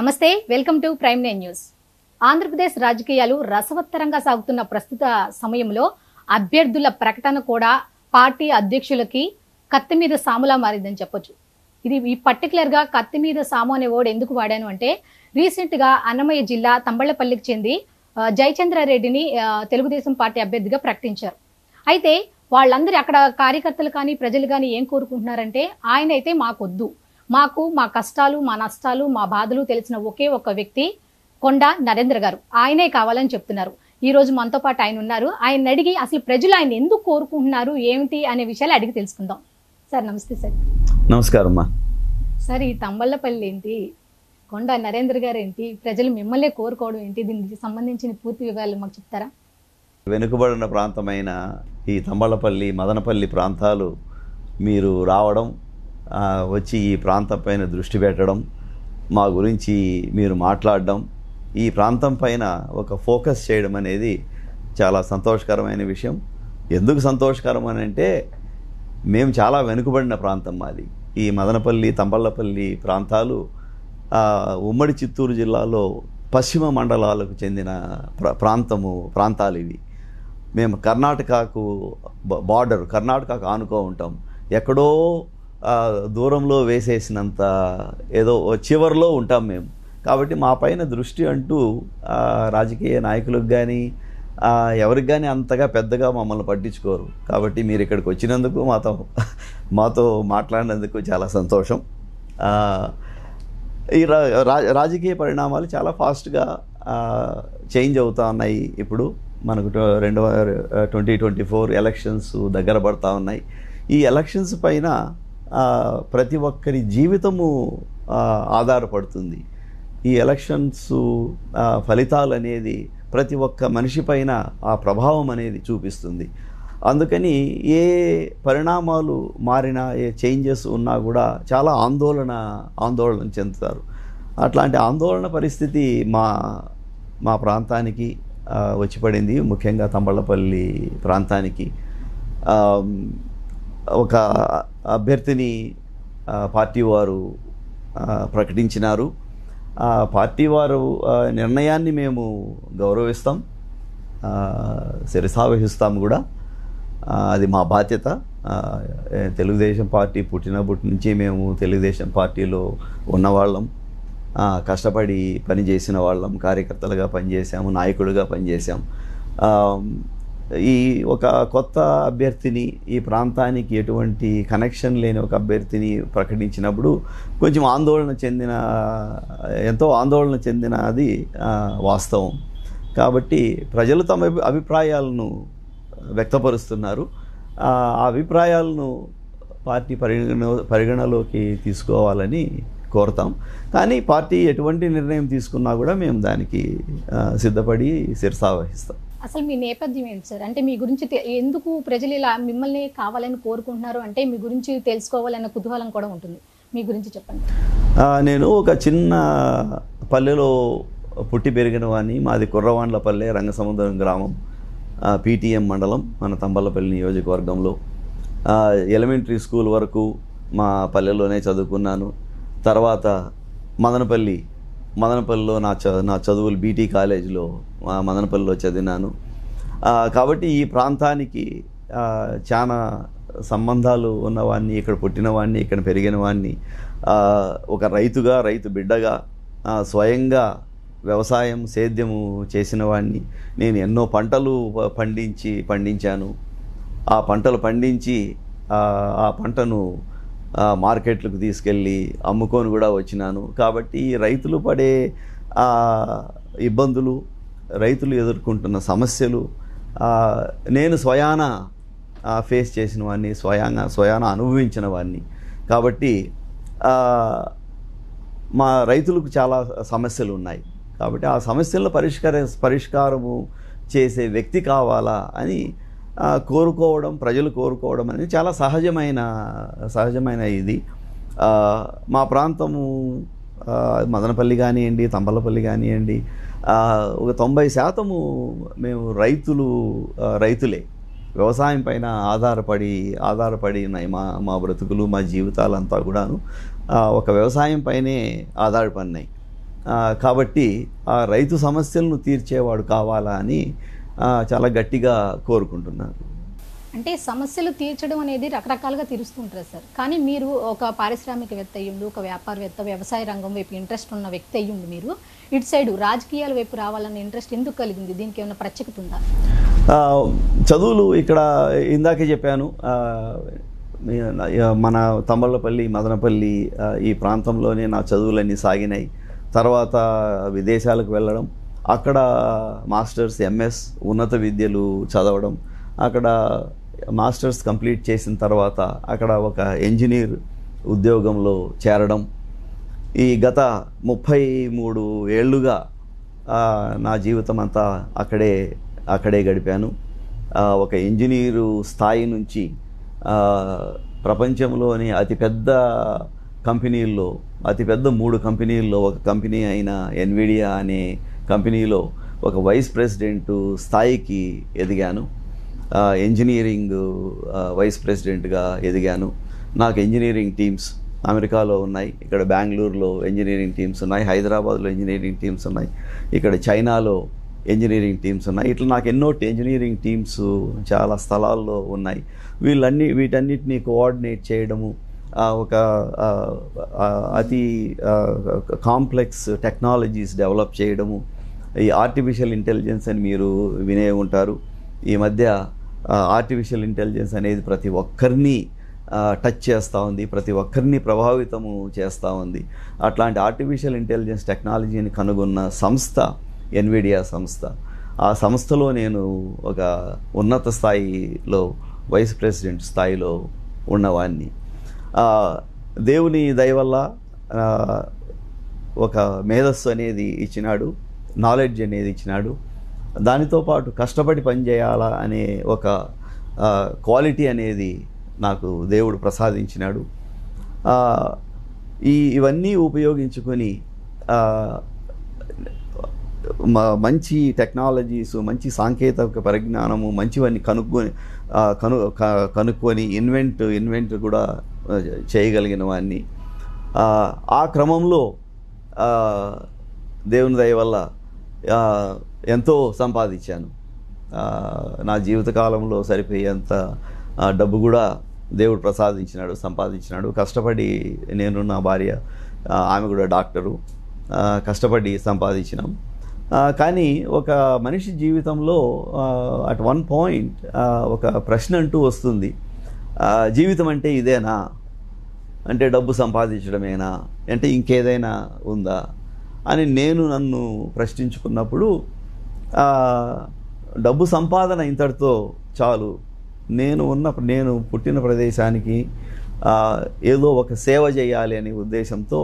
నమస్తే, welcome to prime nine news. Andhra Pradesh రాజకీయాలు రసవత్తరంగా సాగుతున్న ప్రస్తుత సమయంలో అభ్యర్థుల ప్రకటన కూడా పార్టీ అధ్యక్షులకి కత్తి మీద సాములా మారిందని చెప్పొచ్చు. ఈ పర్టికులర్గా కత్తి మీద సాము అనే వర్డ్ ఎందుకు వాడాను అంటే, రీసెంట్గా అన్నమయ్య జిల్లా తంబళ్లపల్లికి చెంది జయచంద్రారెడ్డిని తెలుగుదేశం పార్టీ అభ్యర్థిగా ప్రకటించారు. అయితే వాళ్ళందరూ అక్కడ కార్యకర్తలు కానీ ప్రజలు కానీ ఏం కోరుకుంటున్నారంటే, ఆయన అయితే మాకొద్దు, మాకు మా కష్టాలు మా నష్టాలు మా బాధలు తెలిసిన ఒకే ఒక వ్యక్తి కొండా నరేంద్ర గారు, ఆయనే కావాలని చెప్తున్నారు. ఈ రోజు మనతో పాటు ఆయన ఉన్నారు. ఆయన అడిగి అసలు ప్రజలు ఆయన ఎందుకు కోరుకుంటున్నారు ఏమిటి అనే విషయాలు అడిగి తెలుసుకుందాం. సార్ నమస్తే. సార్ నమస్కారం అమ్మా. సార్, ఈ తంబళ్లపల్లి ఏంటి, కొండా నరేంద్ర గారు ఏంటి, ప్రజలు మిమ్మల్ని కోరుకోవడం ఏంటి, దీనికి సంబంధించిన పూర్తి వివరాలు మాకు చెప్తారా? వెనుకబడిన ప్రాంతమైన ఈ తంబళ్లపల్లి మదనపల్లి ప్రాంతాలు మీరు రావడం, వచ్చి ఈ ప్రాంతం పైన దృష్టి పెట్టడం, మా గురించి మీరు మాట్లాడడం, ఈ ప్రాంతం పైన ఒక ఫోకస్ చేయడం అనేది చాలా సంతోషకరమైన విషయం. ఎందుకు సంతోషకరం అని అంటే, మేము చాలా వెనుకబడిన ప్రాంతం మాది. ఈ మదనపల్లి తంబళ్లపల్లి ప్రాంతాలు ఉమ్మడి చిత్తూరు జిల్లాలో పశ్చిమ మండలాలకు చెందిన ప్రాంతాలు ఇవి. మేము కర్ణాటకకు బార్డర్, కర్ణాటకకు ఆనుకో ఉంటాం. ఎక్కడో దూరంలో వేసేసినంత ఏదో చివరిలో ఉంటాం మేము. కాబట్టి మా పైన దృష్టి అంటూ రాజకీయ నాయకులకు కానీ ఎవరికి కానీ అంతగా పెద్దగా మమ్మల్ని పట్టించుకోరు. కాబట్టి మీరు ఇక్కడికి వచ్చినందుకు మాతో మాట్లాడినందుకు చాలా సంతోషం. ఈ రాజకీయ పరిణామాలు చాలా ఫాస్ట్గా చేంజ్ అవుతూ ఉన్నాయి. ఇప్పుడు మనకు 2024 ఎలక్షన్స్ దగ్గర పడతా ఉన్నాయి. ఈ ఎలక్షన్స్ పైన ప్రతి ఒక్కరి జీవితము ఆధారపడుతుంది. ఈ ఎలక్షన్స్ ఫలితాలు అనేది ప్రతి ఒక్క మనిషి పైన ఆ ప్రభావం అనేది చూపిస్తుంది. అందుకని ఏ పరిణామాలు మారినా, ఏ చేంజెస్ ఉన్నా కూడా చాలా ఆందోళన చెందుతారు. అట్లాంటి ఆందోళన పరిస్థితి మా ప్రాంతానికి వచ్చి పడింది. ముఖ్యంగా తంబళ్లపల్లి ప్రాంతానికి ఒక అభ్యర్థిని పార్టీ వారు ప్రకటించినారు. పార్టీ వారు నిర్ణయాన్ని మేము గౌరవిస్తాం, శిరసావహిస్తాం కూడా. అది మా బాధ్యత. తెలుగుదేశం పార్టీ పుట్టినప్పటి నుంచి మేము తెలుగుదేశం పార్టీలో ఉన్నవాళ్ళం, కష్టపడి పనిచేసిన వాళ్ళం, కార్యకర్తలుగా పనిచేసాము, నాయకుడిగా పనిచేసాం. ఈ ఒక కొత్త అభ్యర్థిని, ఈ ప్రాంతానికి ఎటువంటి కనెక్షన్ లేని ఒక అభ్యర్థిని ప్రకటించినప్పుడు కొంచెం ఎంతో ఆందోళన చెందినది వాస్తవం. కాబట్టి ప్రజలు తమ అభిప్రాయాలను వ్యక్తపరుస్తున్నారు. ఆ అభిప్రాయాలను పార్టీ పరిగణలోకి తీసుకోవాలని కోరుతాం. కానీ పార్టీ ఎటువంటి నిర్ణయం తీసుకున్నా కూడా మేము దానికి సిద్ధపడి శిరసావహిస్తాం. అసలు మీ నేపథ్యం ఏంటి సార్? అంటే మీ గురించి ఎందుకు ప్రజలు ఇలా మిమ్మల్ని కావాలని కోరుకుంటున్నారు అంటే మీ గురించి తెలుసుకోవాలన్న కుతూహలం కూడా ఉంటుంది. మీ గురించి చెప్పండి. నేను ఒక చిన్న పల్లెలో పుట్టి పెరిగిన వాడిని. మాది కుర్రవాండ్లపల్లె, రంగసముద్రం గ్రామం, పీటీఎం మండలం, మన తంబళ్లపల్లి నియోజకవర్గంలో. ఎలిమెంటరీ స్కూల్ వరకు మా పల్లెలోనే చదువుకున్నాను. తర్వాత మదనపల్లిలో నా చదువులు బీటీ కాలేజీలో మదనపల్లిలో చదివినాను. కాబట్టి ఈ ప్రాంతానికి చాలా సంబంధాలు ఉన్నవాడిని, ఇక్కడ పుట్టినవాడిని, ఇక్కడ పెరిగినవాడిని, ఒక రైతు బిడ్డగా స్వయంగా వ్యవసాయం సేద్యము చేసిన వాడిని. నేను ఎన్నో పంటలు పండించాను. ఆ పంటలు పండించి ఆ పంటను మార్కెట్లకు తీసుకెళ్ళి అమ్ముకొని కూడా వచ్చినాను. కాబట్టి రైతులు పడే ఇబ్బందులు, రైతులు ఎదుర్కొంటున్న సమస్యలు నేను స్వయాన ఫేస్ చేసిన వాడిని, స్వయాన అనుభవించిన వాడిని. కాబట్టి మా రైతులకు చాలా సమస్యలు ఉన్నాయి. కాబట్టి ఆ సమస్యలను పరిష్కారము చేసే వ్యక్తి కావాలా అని ప్రజలు కోరుకోవడం అనేది చాలా సహజమైన ఇది. మా ప్రాంతము మదనపల్లి కానివ్వండి, తంబళ్లపల్లి కానివ్వండి, ఒక 90% మేము రైతులే. వ్యవసాయం పైన ఆధారపడి ఉన్నాయి మా బ్రతుకులు, మా జీవితాలంతా కూడాను ఒక వ్యవసాయం పైనే ఆధారపడినాయి. కాబట్టి ఆ రైతు సమస్యలను తీర్చేవాడు కావాలా అని చాలా గట్టిగా కోరుకుంటున్నారు. అంటే సమస్యలు తీర్చడం అనేది రకరకాలుగా తీరుస్తుంటారు సార్. కానీ మీరు ఒక పారిశ్రామికవేత్త అయ్యుండు, ఒక వ్యాపారవేత్త, వ్యవసాయ రంగం వైపు ఇంట్రెస్ట్ ఉన్న వ్యక్తి అయ్యుండు, మీరు ఇటు సైడు రాజకీయాల వైపు రావాలన్న ఇంట్రెస్ట్ ఎందుకు కలిగింది? దీనికి ఏమైనా ప్రత్యేకత ఉందా? చదువులు ఇక్కడ ఇందాకే చెప్పాను, మన తంబళ్ళపల్లి, మదనపల్లి ఈ ప్రాంతంలోనే నా చదువులన్నీ సాగినాయి. తర్వాత విదేశాలకు వెళ్ళడం, అక్కడ మాస్టర్స్, ఎంఎస్ ఉన్నత విద్యలు చదవడం, అక్కడ మాస్టర్స్ కంప్లీట్ చేసిన తర్వాత అక్కడ ఒక ఇంజనీర్ ఉద్యోగంలో చేరడం, ఈ గత 33 ఏళ్ళుగా నా జీవితం అంతా అక్కడే గడిపాను. ఒక ఇంజనీరు స్థాయి నుంచి ప్రపంచంలోని అతిపెద్ద కంపెనీల్లో, అతిపెద్ద 3 కంపెనీల్లో ఒక కంపెనీ అయిన ఎన్విడియా అనే కంపెనీలో ఒక వైస్ ప్రెసిడెంట్ స్థాయికి ఎదిగాను. ఇంజనీరింగ్ వైస్ ప్రెసిడెంట్గా ఎదిగాను. నాకు ఇంజనీరింగ్ టీమ్స్ అమెరికాలో ఉన్నాయి, ఇక్కడ బెంగళూరులో ఇంజనీరింగ్ టీమ్స్ ఉన్నాయి, హైదరాబాద్లో ఇంజనీరింగ్ టీమ్స్ ఉన్నాయి, ఇక్కడ చైనాలో ఇంజనీరింగ్ టీమ్స్ ఉన్నాయి. ఇట్లా నాకు ఎన్నో ఇంజనీరింగ్ టీమ్స్ చాలా స్థలాల్లో ఉన్నాయి. వీటన్నిటిని కోఆర్డినేట్ చేయడము, ఒక అతి కాంప్లెక్స్ టెక్నాలజీస్ డెవలప్ చేయడము, ఈ ఆర్టిఫిషియల్ ఇంటెలిజెన్స్ అని మీరు వినే ఉంటారు. ఈ మధ్య ఆర్టిఫిషియల్ ఇంటెలిజెన్స్ అనేది ప్రతి ఒక్కరిని టచ్ చేస్తూ ఉంది, ప్రతి ఒక్కరిని ప్రభావితము చేస్తూ ఉంది. అట్లాంటి ఆర్టిఫిషియల్ ఇంటెలిజెన్స్ టెక్నాలజీని కనుగొన్న సంస్థ ఎన్విడియా సంస్థ. ఆ సంస్థలో నేను ఒక ఉన్నత స్థాయిలో వైస్ ప్రెసిడెంట్ స్థాయిలో ఉన్నవాడిని. దేవుని దయ వల్ల ఒక మేధస్సు అనేది ఇచ్చినాడు, నాలెడ్జ్ అనేది ఇచ్చినాడు. దానితో పాటు కష్టపడి పనిచేయాలా అనే ఒక క్వాలిటీ అనేది నాకు దేవుడు ప్రసాదించినాడు. ఇవన్నీ ఉపయోగించుకొని మంచి టెక్నాలజీస్, మంచి సాంకేతిక పరిజ్ఞానము, మంచివన్నీ కనుక్కొని ఇన్వెంట్ కూడా చేయగలిగిన వాడిని. ఆ క్రమంలో దేవుని దయ వల్ల ఎంతో సంపాదించాను. నా జీవితకాలంలో సరిపోయేంత డబ్బు కూడా దేవుడు సంపాదించినాడు. కష్టపడి, నేను, నా భార్య, ఆమె కూడా డాక్టరు, కష్టపడి సంపాదించినాం. కానీ ఒక మనిషి జీవితంలో అట్ వన్ పాయింట్ ఒక ప్రశ్న అంటూ వస్తుంది, జీవితం అంటే ఇదేనా, అంటే డబ్బు సంపాదించడమేనా, అంటే ఇంకేదైనా ఉందా అని నన్ను ప్రశ్నించుకున్నప్పుడు, డబ్బు సంపాదన ఇంతటితో చాలు, నేను పుట్టిన ప్రదేశానికి ఏదో ఒక సేవ చేయాలి అనే ఉద్దేశంతో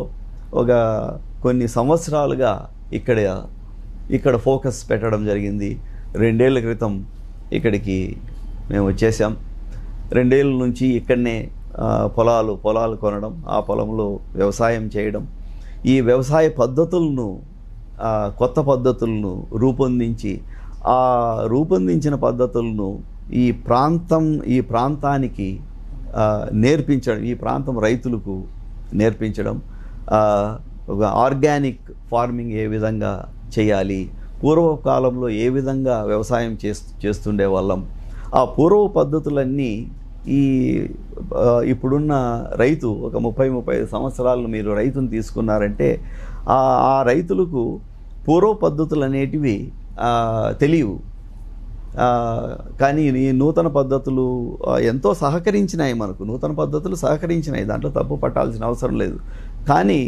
ఒక కొన్ని సంవత్సరాలుగా ఇక్కడ ఫోకస్ పెట్టడం జరిగింది. 2 ఏళ్ల క్రితం ఇక్కడికి మేము వచ్చేసాం. 2 ఏళ్ళ నుంచి ఇక్కడనే పొలాలు కొనడం, ఆ పొలంలో వ్యవసాయం చేయడం, ఈ వ్యవసాయ పద్ధతులను, కొత్త పద్ధతులను రూపొందించి, ఆ రూపొందించిన పద్ధతులను ఈ ప్రాంతానికి నేర్పించడం, ఈ ప్రాంతం రైతులకు నేర్పించడం, ఒక ఆర్గానిక్ ఫార్మింగ్ ఏ విధంగా చేయాలి, పూర్వకాలంలో ఏ విధంగా వ్యవసాయం చేస్తుండే వాళ్ళం, ఆ పూర్వ పద్ధతులన్నీ ఇప్పుడున్న రైతు ఒక 30-35 సంవత్సరాలు మీరు రైతును తీసుకున్నారంటే ఆ రైతులకు పూర్వ పద్ధతులు అనేటివి తెలియవు. కానీ ఈ నూతన పద్ధతులు ఎంతో సహకరించినాయి, మనకు నూతన పద్ధతులు సహకరించినాయి, దాంట్లో తప్పు పట్టాల్సిన అవసరం లేదు. కానీ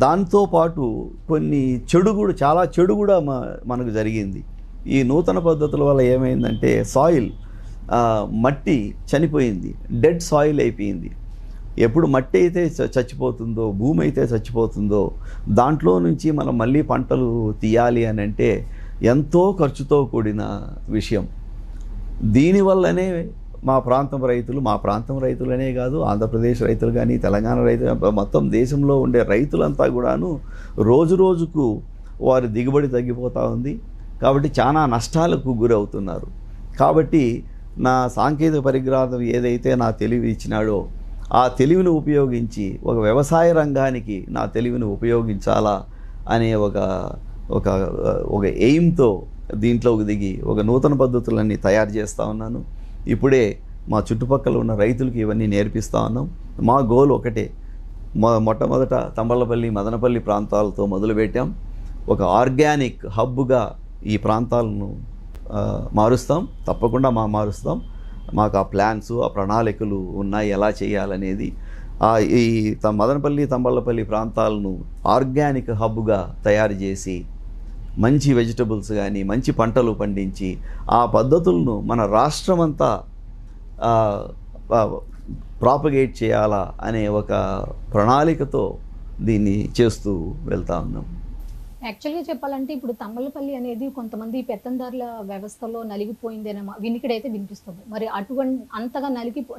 దాంతోపాటు కొన్ని చాలా చెడు కూడా మనకు జరిగింది. ఈ నూతన పద్ధతుల వల్ల ఏమైందంటే సాయిల్, మట్టి చనిపోయింది, డెడ్ సాయిల్ అయిపోయింది. ఎప్పుడు మట్టి అయితే చచ్చిపోతుందో, భూమి అయితే చచ్చిపోతుందో, దాంట్లో నుంచి మనం మళ్ళీ పంటలు తీయాలి అని అంటే ఎంతో ఖర్చుతో కూడిన విషయం. దీనివల్లనే మా ప్రాంతం రైతులనే కాదు, ఆంధ్రప్రదేశ్ రైతులు కానీ, తెలంగాణ రైతులు, మొత్తం దేశంలో ఉండే రైతులంతా కూడాను రోజు రోజుకు వారి దిగుబడి తగ్గిపోతూ ఉంది. కాబట్టి చాలా నష్టాలకు గురవుతున్నారు. కాబట్టి నా సాంకేతిక పరిజ్ఞానం ఏదైతే నా తెలివి ఇచ్చినాడో ఆ తెలివిని ఉపయోగించి ఒక వ్యవసాయ రంగానికి నా తెలివిని ఉపయోగించాలా అనే ఒక ఒక ఒక ఎయిమ్తో దీంట్లోకి దిగి ఒక నూతన పద్ధతులన్నీ తయారు చేస్తూ ఉన్నాను. ఇప్పుడే మా చుట్టుపక్కల ఉన్న రైతులకి ఇవన్నీ నేర్పిస్తూ ఉన్నాం. మా గోల్ ఒకటే, మొట్టమొదట తంబళ్ళపల్లి మదనపల్లి ప్రాంతాలతో మొదలుపెట్టాం. ఒక ఆర్గానిక్ హబ్గా ఈ ప్రాంతాలను మారుస్తాం, తప్పకుండా మారుస్తాం. మాకు ఆ ప్లాన్స్, ఆ ప్రణాళికలు ఉన్నాయి ఎలా చేయాలనేది. ఈ మదనపల్లి తంబళ్ళపల్లి ప్రాంతాలను ఆర్గానిక్ హబ్గా తయారు చేసి మంచి వెజిటబుల్స్ కానీ మంచి పంటలు పండించి ఆ పద్ధతులను మన రాష్ట్రమంతా ప్రాపగేట్ చేయాలా అనే ఒక ప్రణాళికతో దీన్ని చేస్తూ వెళ్తా ఉన్నాం. యాక్చువల్గా చెప్పాలంటే ఇప్పుడు తంబళ్ళపల్లి అనేది కొంతమంది పెత్తందారుల వ్యవస్థలో నలిగిపోయిందనే వినికిడైతే వినిపిస్తుంది. మరి అటువంటి అంతగా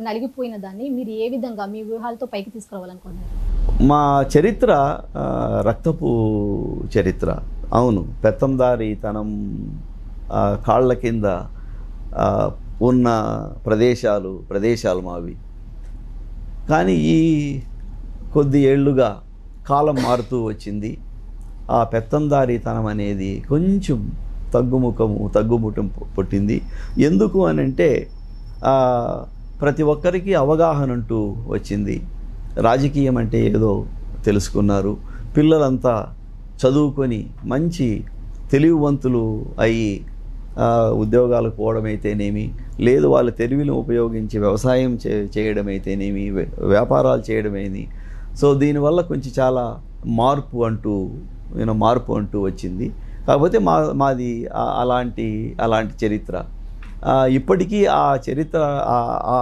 నలిగిపోయిన దాన్ని మీరు ఏ విధంగా మీ వ్యూహాలతో పైకి తీసుకురావాలనుకున్నారు? మా చరిత్ర రక్తపు చరిత్ర. అవును, పెత్తందారితనం కాళ్ళ కింద ఉన్న ప్రదేశాలు మావి. కానీ ఈ కొద్ది ఏళ్ళుగా కాలం మారుతూ వచ్చింది. ఆ పెత్తందారితనం అనేది కొంచెం తగ్గుముఖం పుట్టింది. ఎందుకు అనంటే ప్రతి ఒక్కరికి అవగాహన అంటూ వచ్చింది. రాజకీయం అంటే ఏదో తెలుసుకున్నారు. పిల్లలంతా చదువుకొని మంచి తెలివివంతులు అయ్యి ఉద్యోగాలకు పోవడమైతేనేమి, లేదు వాళ్ళ తెలివిని ఉపయోగించి వ్యవసాయం చేయడమైతేనేమి, వ్యాపారాలు చేయడమేమి. సో దీనివల్ల కొంచెం చాలా మార్పు అంటూ వచ్చింది. కాకపోతే మాది అలాంటి చరిత్ర. ఇప్పటికీ ఆ చరిత్ర, ఆ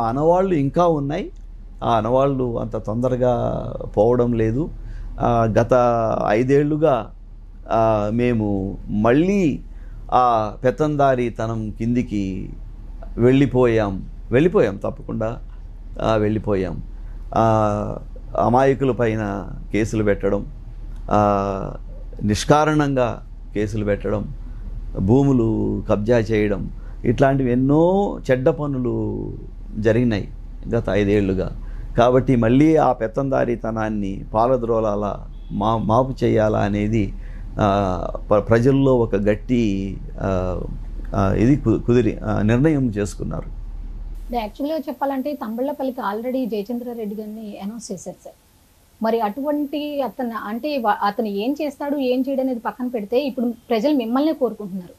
ఆనవాళ్ళు ఇంకా ఉన్నాయి. ఆ ఆనవాళ్ళు అంత తొందరగా పోవడం లేదు. గత 5 ఏళ్లుగా మేము మళ్ళీ ఆ పెత్తందారితనం కిందికి వెళ్ళిపోయాం తప్పకుండా వెళ్ళిపోయాం. అమాయకుల పైన కేసులు పెట్టడం, నిష్కారణంగా కేసులు పెట్టడం, భూములు కబ్జా చేయడం, ఇట్లాంటివి ఎన్నో చెడ్డ పనులు జరిగినాయి గత 5 ఏళ్లుగా. కాబట్టి మళ్ళీ ఆ పెత్తందారితనాన్ని పాలద్రోలాల మాపు చేయాలా అనేది ప్రజల్లో ఒక గట్టి నిర్ణయం చేసుకున్నారు. యాక్చువల్గా చెప్పాలంటే తంబళ్ళపల్లికి ఆల్రెడీ జయచంద్రారెడ్డి గారిని అనౌన్స్ చేశారు సార్. మరి అటువంటి అతను ఏం చేస్తాడు ఏం చేయడం అనేది పక్కన పెడితే ఇప్పుడు ప్రజలు మిమ్మల్ని కోరుకుంటున్నారు.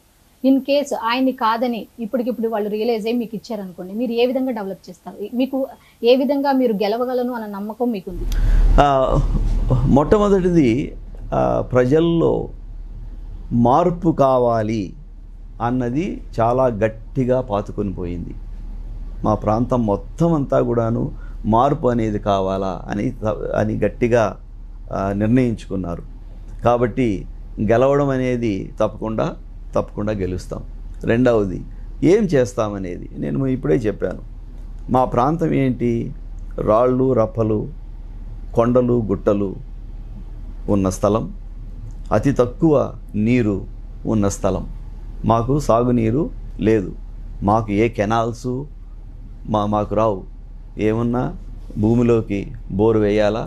ఇన్ కేసు ఆయన్ని కాదని ఇప్పటికిప్పుడు వాళ్ళు రియలైజ్ అయ్యి మీకు ఇచ్చారనుకోండి, మీరు ఏ విధంగా డెవలప్ చేస్తారు? మీకు ఏ విధంగా మీరు గెలవగలను అన్న నమ్మకం మీకుంది? మొట్టమొదటిది ప్రజల్లో మార్పు కావాలి అన్నది చాలా గట్టిగా పాతుకొని పోయింది. మా ప్రాంతం మొత్తం అంతా కూడాను మార్పు అనేది కావాలా అని గట్టిగా నిర్ణయించుకున్నారు. కాబట్టి గెలవడం అనేది తప్పకుండా గెలుస్తాం. రెండవది ఏం చేస్తామనేది నేను ఇప్పుడే చెప్పాను. మా ప్రాంతం ఏంటి? రాళ్ళు రప్పలు, కొండలు గుట్టలు ఉన్న స్థలం, అతి తక్కువ నీరు ఉన్న స్థలం. మాకు సాగునీరు లేదు. మాకు ఏ కెనాల్సు మాకు రావు. ఏమున్నా భూమిలోకి బోరు వేయాలా,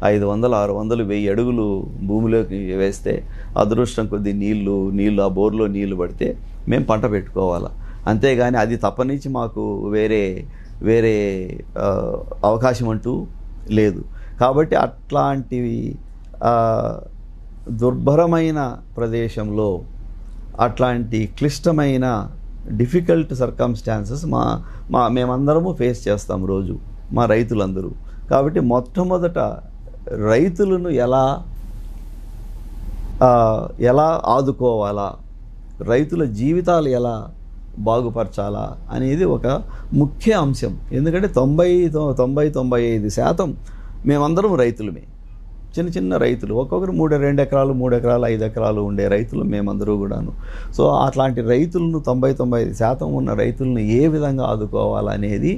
500, 600, 1000 అడుగులు భూమిలోకి వేస్తే అదృష్టం కొద్ది నీళ్ళు ఆ బోర్లో నీళ్లు పడితే మేము పంట పెట్టుకోవాలా. అంతేగాని అది తప్పనించి మాకు వేరే అవకాశం అంటూ లేదు. కాబట్టి అట్లాంటివి దుర్భరమైన ప్రదేశంలో అట్లాంటి క్లిష్టమైన డిఫికల్ట్ సర్కమ్స్టాన్సెస్ మేమందరము ఫేస్ చేస్తాం రోజు, మా రైతులందరూ. కాబట్టి మొట్టమొదట రైతులను ఎలా ఆదుకోవాలా, రైతుల జీవితాలు ఎలా బాగుపరచాలా అనేది ఒక ముఖ్య అంశం. ఎందుకంటే 90-95% మేమందరం రైతులమే. చిన్న రైతులు, ఒక్కొక్కరు 2 ఎకరాలు 3 ఎకరాలు 5 ఎకరాలు ఉండే రైతులు మేమందరూ కూడాను. సో అట్లాంటి రైతులను 90-95% ఉన్న రైతులను ఏ విధంగా ఆదుకోవాలనేది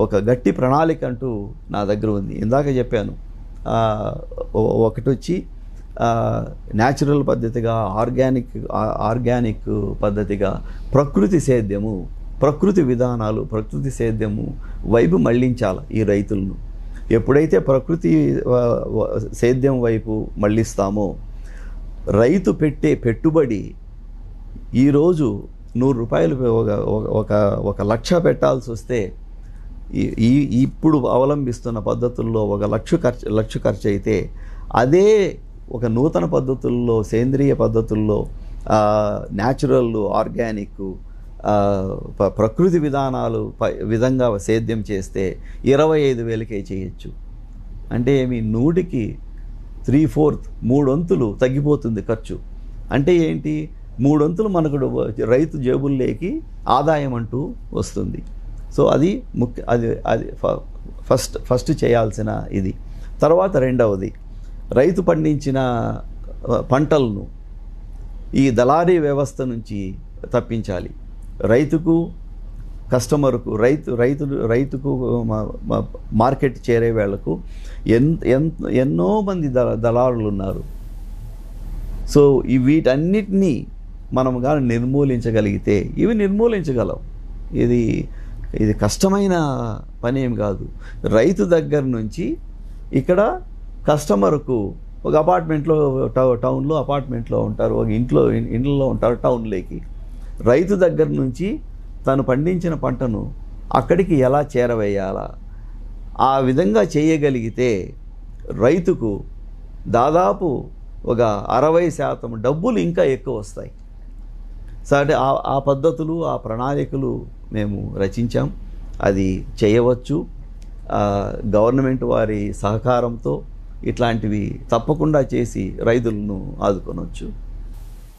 ఒక గట్టి ప్రణాళిక అంటూ నా దగ్గర ఉంది. ఇందాక చెప్పాను, ఒకటి వచ్చి న్యాచురల్ పద్ధతిగా, ఆర్గానిక్ పద్ధతిగా, ప్రకృతి సేద్యము, ప్రకృతి విధానాలు, ప్రకృతి సేద్యము వైపు మళ్ళించాలి ఈ రైతులను. ఎప్పుడైతే ప్రకృతి సేద్యం వైపు మళ్ళిస్తామో రైతు పెట్టే పెట్టుబడి ఈరోజు 100 రూపాయలు ఒక లక్ష పెట్టాల్సి వస్తే ఇప్పుడు అవలంబిస్తున్న పద్ధతుల్లో 1 లక్ష ఖర్చు అయితే, అదే ఒక నూతన పద్ధతుల్లో, సేంద్రియ పద్ధతుల్లో, న్యాచురల్, ఆర్గానిక్, ప్రకృతి విధానాలు విధంగా సేద్యం చేస్తే 25,000కే చేయొచ్చు. అంటే మీ 100కి 3/4 3 వంతులు తగ్గిపోతుంది ఖర్చు. అంటే ఏంటి, 3 వంతులు మనకు రైతు జేబుల్లోకి ఆదాయం అంటూ వస్తుంది. సో అది అది ఫస్ట్ చేయాల్సిన ఇది. తర్వాత రెండవది, రైతు పండించిన పంటలను ఈ దళారీ వ్యవస్థ నుంచి తప్పించాలి. రైతుకు, కస్టమర్కు, రైతుకు మార్కెట్ చేరే వేళ్లకు ఎన్నో మంది దళారులు ఉన్నారు. సో వీటన్నిటినీ మనం కానీ నిర్మూలించగలిగితే, ఇవి నిర్మూలించగలం. ఇది కష్టమైన పని ఏం కాదు. రైతు దగ్గర నుంచి ఇక్కడ కస్టమర్కు, ఒక అపార్ట్మెంట్లో, టౌన్లో అపార్ట్మెంట్లో ఉంటారు, ఒక ఇంట్లో ఉంటారు, టౌన్లోకి రైతు దగ్గర నుంచి తను పండించిన పంటను అక్కడికి ఎలా చేరవేయాలా, ఆ విధంగా చేయగలిగితే రైతుకు దాదాపు ఒక 60% డబ్బులు ఇంకా ఎక్కువ వస్తాయి. సో అంటే ఆ పద్ధతులు, ఆ ప్రణాళికలు మేము రచించాం. అది చేయవచ్చు. గవర్నమెంట్ వారి సహకారంతో ఇట్లాంటివి తప్పకుండా చేసి రైతులను ఆదుకొనవచ్చు.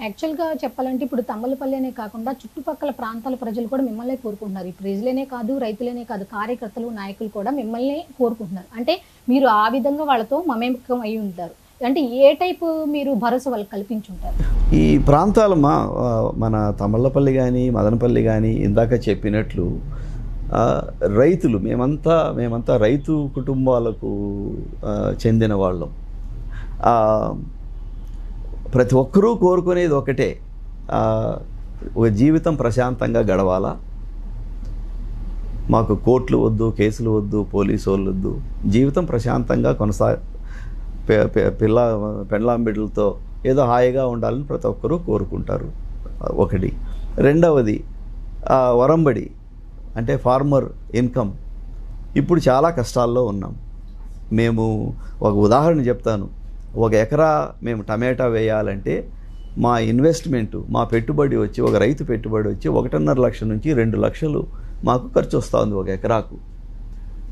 యాక్చువల్గా చెప్పాలంటే ఇప్పుడు తంబలపల్లినే కాకుండా చుట్టుపక్కల ప్రాంతాల ప్రజలు కూడా మిమ్మల్ని కోరుకుంటున్నారు. ఈ ప్రజలనే కాదు, రైతులనే కాదు, కార్యకర్తలు, నాయకులు కూడా మిమ్మల్ని కోరుకుంటున్నారు. అంటే మీరు ఆ విధంగా వాళ్ళతో మమేకం అయి ఉంటారు. అంటే ఏ టైపు మీరు భరోసా వాళ్ళకి కల్పించుంటారు? ఈ ప్రాంతాలు మన తమ్మళ్ళపల్లి కానీ, మదనపల్లి కానీ ఇందాక చెప్పినట్లు రైతులు, మేమంతా రైతు కుటుంబాలకు చెందిన వాళ్ళం. ప్రతి ఒక్కరూ కోరుకునేది ఒకటే, ఒక జీవితం ప్రశాంతంగా గడవాలా, మాకు కోర్టులు వద్దు, కేసులు వద్దు, పోలీసు వాళ్ళు వద్దు, జీవితం ప్రశాంతంగా పెండ్లాంబిడ్లతో ఏదో హాయిగా ఉండాలని ప్రతి ఒక్కరూ కోరుకుంటారు. ఒకటి. రెండవది వరంబడి అంటే ఫార్మర్ ఇన్కమ్. ఇప్పుడు చాలా కష్టాల్లో ఉన్నాం. మేము ఒక ఉదాహరణ చెప్తాను. 1 ఎకరా మేము టమాటా వేయాలంటే మా ఇన్వెస్ట్మెంటు, మా పెట్టుబడి వచ్చి, ఒక రైతు పెట్టుబడి వచ్చి 1.5 లక్షల నుంచి 2 లక్షలు మాకు ఖర్చు వస్తుంది 1 ఎకరాకు.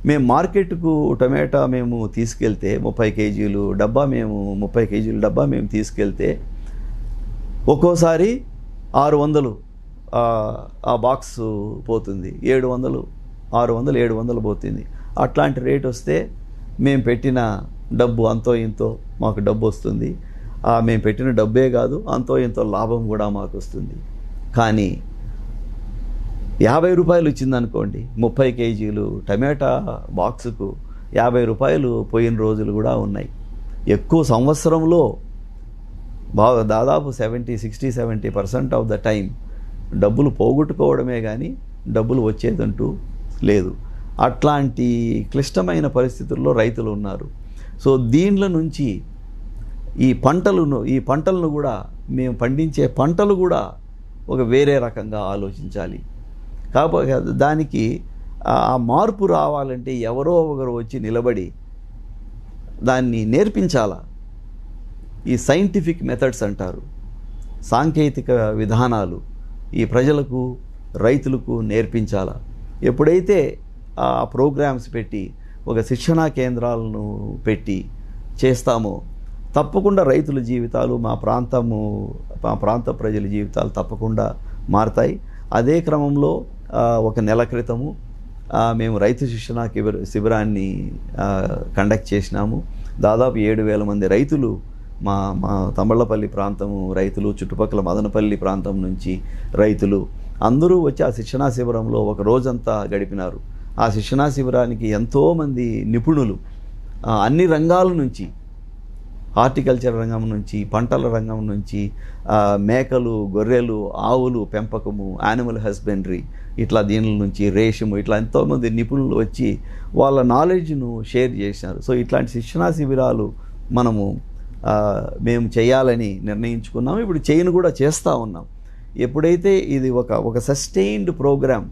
మేము మార్కెట్కు టమాటా మేము తీసుకెళ్తే 30 కేజీలు డబ్బా, 30 కేజీల డబ్బా మేము తీసుకెళ్తే ఒక్కోసారి 600 ఆ బాక్స్ పోతుంది, 600 700 పోతుంది. అట్లాంటి రేట్ వస్తే మేము పెట్టిన డబ్బు అంతో ఇంతో మాకు డబ్బు వస్తుంది. మేము పెట్టిన డబ్బే కాదు, అంతో ఇంతో లాభం కూడా మాకు వస్తుంది. కానీ 50 రూపాయలు వచ్చిందనుకోండి, 30 కేజీలు టమాటా బాక్సుకు 50 రూపాయలు పోయిన రోజులు కూడా ఉన్నాయి. ఎక్కువ సంవత్సరంలో దాదాపు 60-70% ఆఫ్ ద టైం డబ్బులు పోగొట్టుకోవడమే కానీ డబ్బులు వచ్చేదంటూ లేదు. అట్లాంటి క్లిష్టమైన పరిస్థితుల్లో రైతులు ఉన్నారు. సో దీంట్లో నుంచి ఈ పంటలను కూడా, మేము పండించే పంటలు కూడా ఒక వేరే రకంగా ఆలోచించాలి. కాకపోతే దానికి ఆ మార్పు రావాలంటే ఎవరో ఒకరు వచ్చి నిలబడి దాన్ని నేర్పించాలా. ఈ సైంటిఫిక్ మెథడ్స్ అంటారు, సాంకేతిక విధానాలు ఈ ప్రజలకు, రైతులకు నేర్పించాలా. ఎప్పుడైతే ఆ ప్రోగ్రామ్స్ పెట్టి, ఒక శిక్షణా కేంద్రాలను పెట్టి చేస్తామో తప్పకుండా రైతుల జీవితాలు, మా ప్రాంత ప్రజల జీవితాలు తప్పకుండా మారతాయి. అదే క్రమంలో 1 నెల క్రితము మేము రైతు శిక్షణా శిబిరాన్ని కండక్ట్ చేసినాము. దాదాపు 7,000 మంది రైతులు, మా తమ్మళ్ళపల్లి ప్రాంతము రైతులు, చుట్టుపక్కల మదనపల్లి ప్రాంతం నుంచి రైతులు అందరూ వచ్చి ఆ శిక్షణా శిబిరంలో 1 రోజంతా గడిపినారు. ఆ శిక్షణా శిబిరానికి ఎంతోమంది నిపుణులు అన్ని రంగాల నుంచి, హార్టికల్చర్ రంగం నుంచి, పంటల రంగం నుంచి, మేకలు, గొర్రెలు, ఆవులు పెంపకము, యానిమల్ హస్బెండరీ, ఇట్లా దీని నుంచి రేషము ఇట్లా ఎంతోమంది నిపుణులు వచ్చి వాళ్ళ నాలెడ్జ్ను షేర్ చేశారు. సో ఇట్లాంటి శిక్షణా శిబిరాలు మేము చేయాలని నిర్ణయించుకున్నాం. ఇప్పుడు చేయను కూడా చేస్తూ ఉన్నాం. ఎప్పుడైతే ఇది ఒక సస్టైన్డ్ ప్రోగ్రామ్,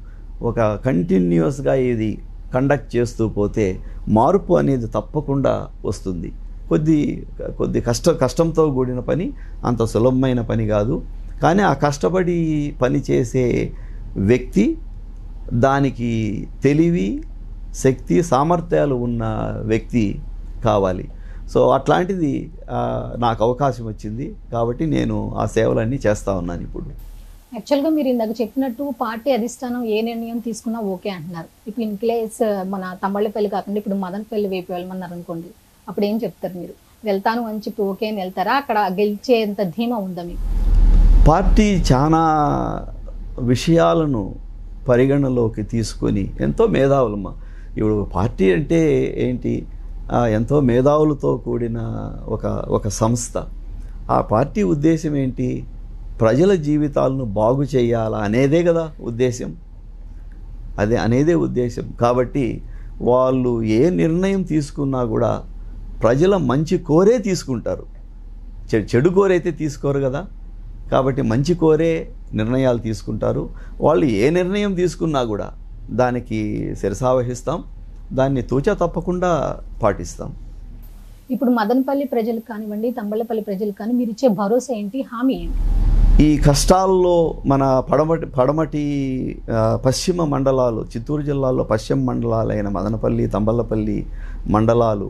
ఒక కంటిన్యూస్గా ఇది కండక్ట్ చేస్తూ పోతే మార్పు అనేది తప్పకుండా వస్తుంది. కొద్ది కష్టంతో కూడిన పని, అంత సులభమైన పని కాదు. కానీ ఆ కష్టపడి పని చేసే వ్యక్తి, దానికి తెలివి, శక్తి, సామర్థ్యాలు ఉన్న వ్యక్తి కావాలి. సో అట్లాంటిది నాకు అవకాశం వచ్చింది కాబట్టి నేను ఆ సేవలన్నీ చేస్తూ ఉన్నాను. ఇప్పుడు యాక్చువల్గా మీరు ఇందాక చెప్పినట్టు పార్టీ అధిష్టానం ఏ నిర్ణయం తీసుకున్నా ఓకే అంటున్నారు. ఇప్పుడు ఇన్ కేస్ మన తంబళ్ళపల్లి కాకుండా ఇప్పుడు మదనపల్లి వైపు వెళ్ళమన్నారు అనుకోండి, అప్పుడు ఏం చెప్తారు? మీరు వెళ్తాను అని చెప్పి ఓకే అని వెళ్తారా? అక్కడ గెలిచేంత ధీమా ఉందా మీకు? పార్టీ చాలా విషయాలను పరిగణలోకి తీసుకొని, ఎంతో మేధావులమ్మ, ఇప్పుడు పార్టీ అంటే ఏంటి, ఎంతో మేధావులతో కూడిన ఒక సంస్థ. ఆ పార్టీ ఉద్దేశం ఏంటి? ప్రజల జీవితాలను బాగు చేయాలా అనేదే కదా ఉద్దేశం. అనేదే ఉద్దేశం. కాబట్టి వాళ్ళు ఏ నిర్ణయం తీసుకున్నా కూడా ప్రజల మంచి కోరే తీసుకుంటారు, చెడు కోరైతే తీసుకోరు కదా. కాబట్టి మంచి కోరే నిర్ణయాలు తీసుకుంటారు. వాళ్ళు ఏ నిర్ణయం తీసుకున్నా కూడా దానికి శిరసావహిస్తాం, దాన్ని తూచా తప్పకుండా పాటిస్తాం. ఇప్పుడు మదనపల్లి ప్రజలకు కానివ్వండి, తంబళ్ళపల్లి ప్రజలకు కానీ మీరు ఇచ్చే భరోసా ఏంటి, హామీ ఏంటి? ఈ కష్టాల్లో మన పడమటి పశ్చిమ మండలాలు, చిత్తూరు జిల్లాలో పశ్చిమ మండలాలైన మదనపల్లి, తంబళ్ళపల్లి మండలాలు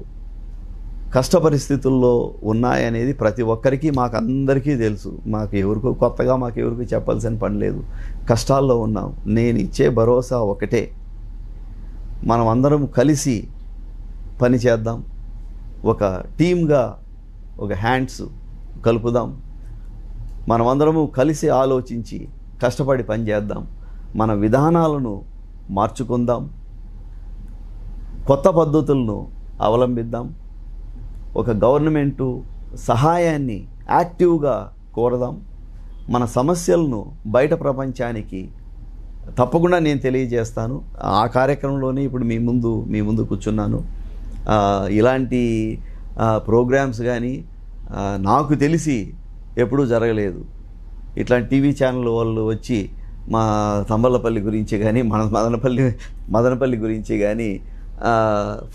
కష్ట పరిస్థితుల్లో ఉన్నాయనేది ప్రతి ఒక్కరికి, మాకందరికీ తెలుసు. కొత్తగా మాకెవరికి చెప్పాల్సిన పని లేదు. కష్టాల్లో ఉన్నాం. నేను ఇచ్చే భరోసా ఒకటే, మనం అందరం కలిసి పని చేద్దాం, ఒక టీమ్గా ఒక హ్యాండ్స్ కలుపుదాం, మనమందరము కలిసి ఆలోచించి కష్టపడి పని చేద్దాం, మన విధానాలను మార్చుకుందాం, కొత్త పద్ధతులను అవలంబిద్దాం, ఒక గవర్నమెంటు సహాయాన్ని యాక్టివ్గా కోరదాం, మన సమస్యలను బయట ప్రపంచానికి తప్పకుండా నేను తెలియజేస్తాను. ఆ కార్యక్రమంలోనే ఇప్పుడు మీ ముందు కూర్చున్నాను. ఇలాంటి ప్రోగ్రామ్స్ కానీ నాకు తెలిసి ఎప్పుడూ జరగలేదు. ఇట్లాంటి టీవీ ఛానల్ వాళ్ళు వచ్చి మా తంబళ్ళపల్లి గురించి కానీ మన మదనపల్లి గురించి కానీ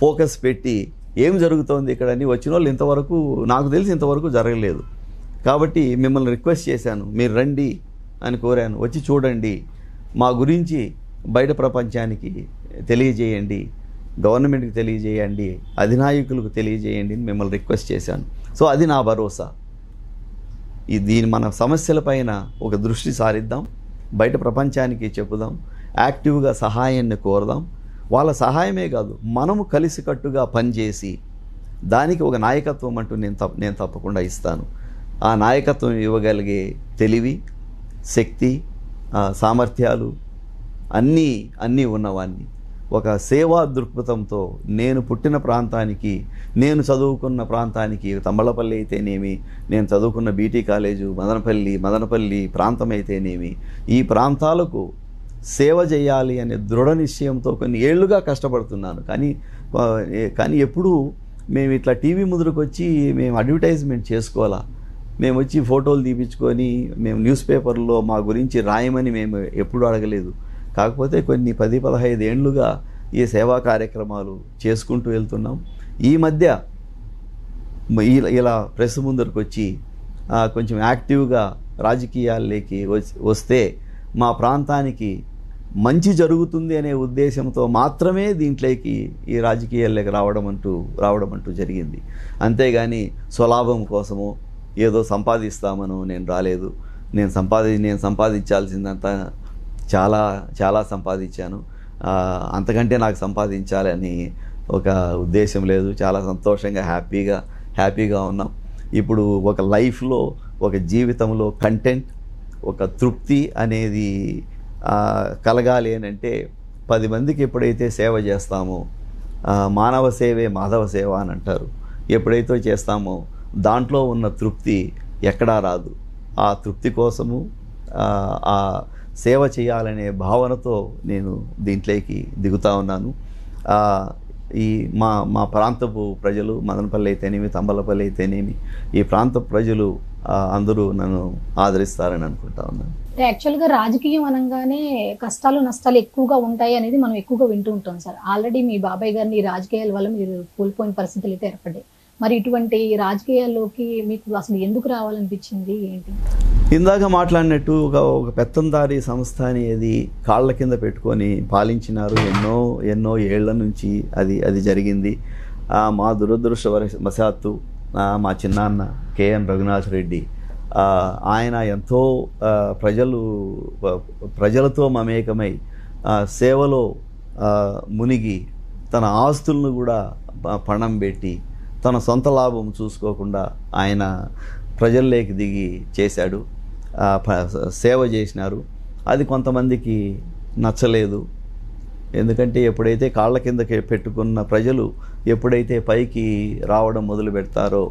ఫోకస్ పెట్టి ఏం జరుగుతోంది ఇక్కడ అని వచ్చిన వాళ్ళు ఇంతవరకు నాకు తెలిసి ఇంతవరకు జరగలేదు. కాబట్టి మిమ్మల్ని రిక్వెస్ట్ చేశాను, మీరు రండి అని కోరాను. వచ్చి చూడండి, మా గురించి బయట ప్రపంచానికి తెలియజేయండి, గవర్నమెంట్కి తెలియజేయండి, అధినాయకులకు తెలియజేయండి అని మిమ్మల్ని రిక్వెస్ట్ చేశాను. సో అది నా భరోసా. దీని మన సమస్యలపైన ఒక దృష్టి సారిద్దాం, బయట ప్రపంచానికి చెప్పుదాం, యాక్టివ్గా సహాయాన్ని కోరదాం. వాళ్ళ సహాయమే కాదు, మనము కలిసికట్టుగా పనిచేసి దానికి ఒక నాయకత్వం అంటూ నేను తప్పకుండా ఇస్తాను. ఆ నాయకత్వం ఇవ్వగలిగే తెలివి, శక్తి, సామర్థ్యాలు అన్నీ ఉన్నవాన్ని, ఒక సేవా దృక్పథంతో నేను పుట్టిన ప్రాంతానికి, నేను చదువుకున్న ప్రాంతానికి, తంబళ్ళపల్లి అయితేనేమి, నేను చదువుకున్న బీటీ కాలేజు, మదనపల్లి ప్రాంతం అయితేనేమి, ఈ ప్రాంతాలకు సేవ చేయాలి అనే దృఢ నిశ్చయంతో కొన్ని ఏళ్లుగా కష్టపడుతున్నాను. కానీ ఎప్పుడూ మేము ఇట్లా టీవీ ముందుకు వచ్చి మేము అడ్వర్టైజ్మెంట్ చేసుకోవాలా, మేము వచ్చి ఫోటోలు తీపించుకొని మేము న్యూస్ పేపర్లో మా గురించి రాయమని మేము ఎప్పుడూ అడగలేదు. కాకపోతే కొన్ని 10-15 ఏళ్లుగా ఈ సేవా కార్యక్రమాలు చేసుకుంటూ వెళ్తున్నాం. ఈ మధ్య ఇలా ప్రెస్ ముందరకు వచ్చి కొంచెం యాక్టివ్గా రాజకీయాల్లోకి వస్తే మా ప్రాంతానికి మంచి జరుగుతుంది అనే ఉద్దేశంతో మాత్రమే దీంట్లోకి ఈ రాజకీయాల్లోకి రావడం అంటూ జరిగింది. అంతేగాని స్వలాభం కోసమో ఏదో సంపాదిస్తామనో నేను రాలేదు. నేను సంపాదించాల్సిందంతా చాలా చాలా సంపాదించాను. అంతకంటే నాకు సంపాదించాలని ఒక ఉద్దేశం లేదు. చాలా సంతోషంగా హ్యాపీగా ఉన్నాం. ఇప్పుడు ఒక లైఫ్లో, ఒక జీవితంలో కంటెంట్, ఒక తృప్తి అనేది కలగాలి అని అంటే 10 మందికి ఎప్పుడైతే సేవ చేస్తామో, మానవ సేవే మాధవ సేవ అని అంటారు, ఎప్పుడైతే చేస్తామో దాంట్లో ఉన్న తృప్తి ఎక్కడా రాదు. ఆ తృప్తి కోసము, ఆ సేవ చేయాలనే భావనతో నేను దీంట్లోకి దిగుతా ఉన్నాను. ఈ మా ప్రాంతపు ప్రజలు, మదనపల్లి అయితేనేమి, తంబలపల్లి అయితేనేమి, ఈ ప్రాంత ప్రజలు అందరూ నన్ను ఆదరిస్తారని అనుకుంటా ఉన్నాను. యాక్చువల్గా రాజకీయం అనగానే కష్టాలు నష్టాలు ఎక్కువగా ఉంటాయి అనేది మనం ఎక్కువగా వింటూ ఉంటాం సార్. ఆల్రెడీ మీ బాబాయ్ గారిని రాజకీయాల వల్ల మీరు కోల్పోయిన పరిస్థితులు అయితే ఏర్పడ్డాయి. మరి ఇటువంటి రాజకీయాల్లోకి మీకు అసలు ఎందుకు రావాలనిపించింది ఏంటి? ఇందాక మాట్లాడినట్టు ఒక పెత్తందారీ సంస్థ అనేది కాళ్ళ కింద పెట్టుకొని పాలించినారు. ఎన్నో ఏళ్ల నుంచి అది జరిగింది. మా దురదృష్టవశాత్తు మా చిన్నాన్న కేఎన్ రఘునాథ్ రెడ్డి ఆయన ఎంతో ప్రజలతో మమేకమై సేవలో మునిగి తన ఆస్తులను కూడా పణం పెట్టి తన సొంత లాభం చూసుకోకుండా ఆయన ప్రజల్లోకి దిగి చేశాడు, సేవ చేసినారు. అది కొంతమందికి నచ్చలేదు. ఎందుకంటే ఎప్పుడైతే కాళ్ళ కిందకి పెట్టుకున్న ప్రజలు ఎప్పుడైతే పైకి రావడం మొదలు పెడతారో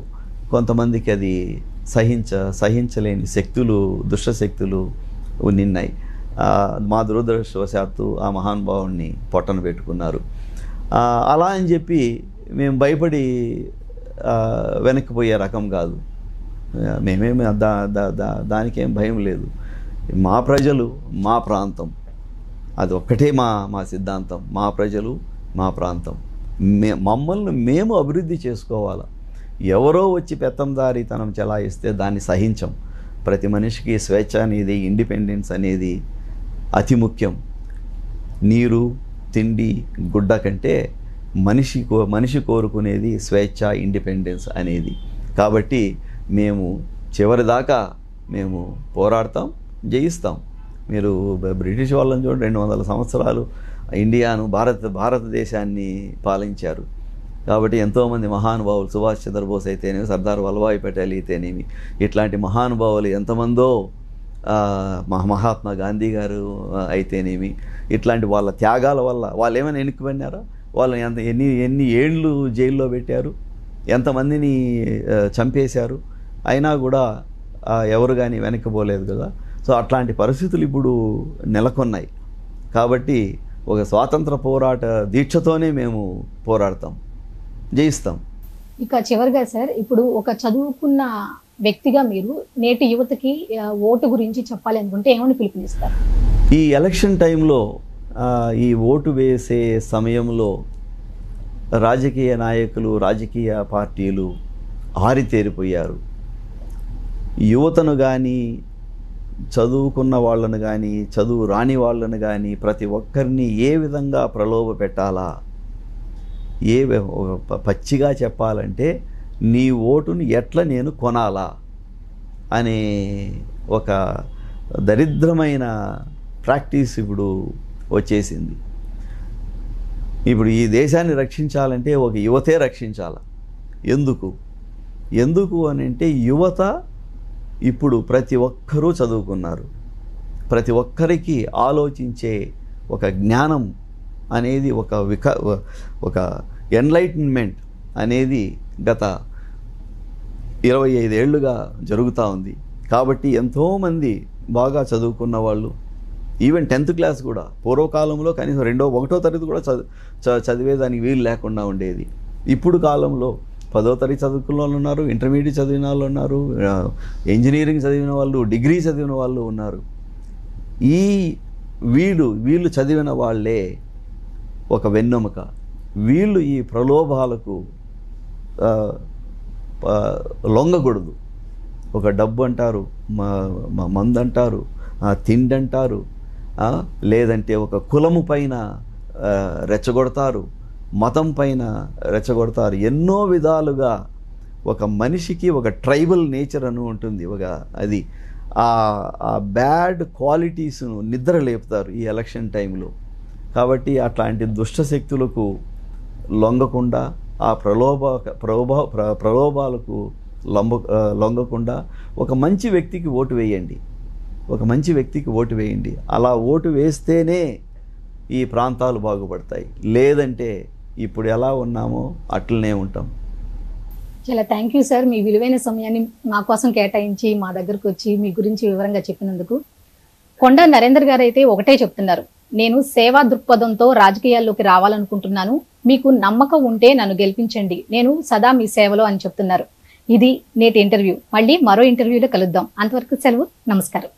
కొంతమందికి అది సహించలేని శక్తులు, దుష్టశక్తులు నిన్నాయి. మా దురదృష్టవశాత్తు ఆ మహానుభావుడిని పొట్టన పెట్టుకున్నారు. అలా అని చెప్పి మేము భయపడి వెనక్కిపోయే రకం కాదు. మేమేమి దానికేం భయం లేదు. మా ప్రజలు, మా ప్రాంతం, అది ఒక్కటే మా సిద్ధాంతం. మా ప్రజలు, మా ప్రాంతం, మమ్మల్ని మేము అభివృద్ధి చేసుకోవాలి. ఎవరో వచ్చి పెత్తందారీతనం చెలాయిస్తే దాన్ని సహించం. ప్రతి మనిషికి స్వేచ్ఛ అనేది, ఇండిపెండెన్స్ అనేది అతి ముఖ్యం. నీరు, తిండి, గుడ్డ కంటే మనిషి కోరుకునేది స్వేచ్ఛ, ఇండిపెండెన్స్ అనేది. కాబట్టి మేము చివరిదాకా మేము పోరాడతాం, జయిస్తాం. మీరు బ్రిటిష్ వాళ్ళని చూడండి, 200 సంవత్సరాలు ఇండియాను, భారతదేశాన్ని పాలించారు. కాబట్టి ఎంతోమంది మహానుభావులు, సుభాష్ చంద్రబోస్ అయితేనేమి, సర్దార్ వల్లభాయ్ పటేల్ అయితేనేమి, ఇట్లాంటి మహానుభావులు ఎంతమందో, మహాత్మా గాంధీ గారు అయితేనేమి, ఇట్లాంటి వాళ్ళ త్యాగాల వల్ల వాళ్ళు ఏమైనా వెనక్కిపోయినారా? వాళ్ళు ఎన్ని ఏళ్ళు జైల్లో పెట్టారు, ఎంతమందిని చంపేశారు, అయినా కూడా ఎవరు కానీ వెనక్కిపోలేదు కదా. సో అట్లాంటి పరిస్థితులు ఇప్పుడు నెలకొన్నాయి. కాబట్టి ఒక స్వాతంత్ర పోరాట దీక్షతోనే మేము పోరాడతాం, జయిస్తాం. ఇక చివరిగా సార్, ఇప్పుడు ఒక చదువుకున్న వ్యక్తిగా మీరు నేటి యువతకి ఓటు గురించి చెప్పాలి అనుకుంటే ఏమని పిలుపునిస్తారు? ఈ ఎలక్షన్ టైంలో, ఈ ఓటు వేసే సమయంలో రాజకీయ నాయకులు, రాజకీయ పార్టీలు ఆరితేరిపోయారు. యువతను కానీ, చదువుకున్న వాళ్ళను కానీ, చదువు రాని వాళ్ళను కానీ ప్రతి ఒక్కరిని ఏ విధంగా ప్రలోభ పెట్టాలా, పచ్చిగా చెప్పాలంటే నీ ఓటును ఎట్లా నేను కొనాలా అనే ఒక దరిద్రమైన ప్రాక్టీస్ ఇప్పుడు వచ్చేసింది. ఇప్పుడు ఈ దేశాన్ని రక్షించాలంటే ఒక యువతే రక్షించాలి. ఎందుకు అని అంటే యువత ఇప్పుడు ప్రతి ఒక్కరూ చదువుకున్నారు. ప్రతి ఒక్కరికి ఆలోచించే ఒక జ్ఞానం అనేది, ఒక ఎన్లైటన్మెంట్ అనేది గత 25 ఏళ్ళుగా జరుగుతూ ఉంది. కాబట్టి ఎంతోమంది బాగా చదువుకున్న వాళ్ళు, ఈవెన్ 10th క్లాస్ కూడా పూర్వకాలంలో కనీసం 1వ తరగతి కూడా చదివేదానికి వీలు లేకుండా ఉండేది. ఇప్పుడు కాలంలో 10వ తరగతి చదువుకున్న వాళ్ళు ఉన్నారు, ఇంటర్మీడియట్ చదివిన వాళ్ళు ఉన్నారు, ఇంజనీరింగ్ చదివిన వాళ్ళు, డిగ్రీ చదివిన వాళ్ళు ఉన్నారు. వీళ్ళు చదివిన వాళ్ళే ఒక వెన్నెముక. వీళ్ళు ఈ ప్రలోభాలకు లొంగకూడదు. ఒక డబ్బు అంటారు, మందు అంటారు, తిండి అంటారు, లేదంటే ఒక కులము పైన రెచ్చగొడతారు, మతం పైన రెచ్చగొడతారు. ఎన్నో విధాలుగా ఒక మనిషికి ఒక ట్రైబల్ నేచర్ అని ఉంటుంది. అది ఆ బ్యాడ్ క్వాలిటీస్ను నిద్ర లేపుతారు ఈ ఎలక్షన్ టైంలో. కాబట్టి అట్లాంటి దుష్టశక్తులకు లొంగకుండా, ఆ ప్రలోభాలకు లొంగకుండా ఒక మంచి వ్యక్తికి ఓటు వేయండి. అలా ఓటు వేస్తేనే ఈ ప్రాంతాలు బాగుపడతాయి. లేదంటే ఇప్పుడు ఎలా ఉన్నామో అట్లనే ఉంటాం. చాలా థ్యాంక్ యూ సార్, మీ విలువైన సమయాన్ని మా కోసం కేటాయించి మా దగ్గరకు వచ్చి మీ గురించి వివరంగా చెప్పినందుకు. కొండ నరేందర్ గారు అయితే ఒకటే చెప్తున్నారు, నేను సేవా దృక్పథంతో రాజకీయాల్లోకి రావాలనుకుంటున్నాను, మీకు నమ్మకం ఉంటే నన్ను గెలిపించండి, నేను సదా మీ సేవలో అని చెప్తున్నారు. ఇది నేటి ఇంటర్వ్యూ. మళ్ళీ మరో ఇంటర్వ్యూలో కలుద్దాం. అంతవరకు సెలవు. నమస్కారం.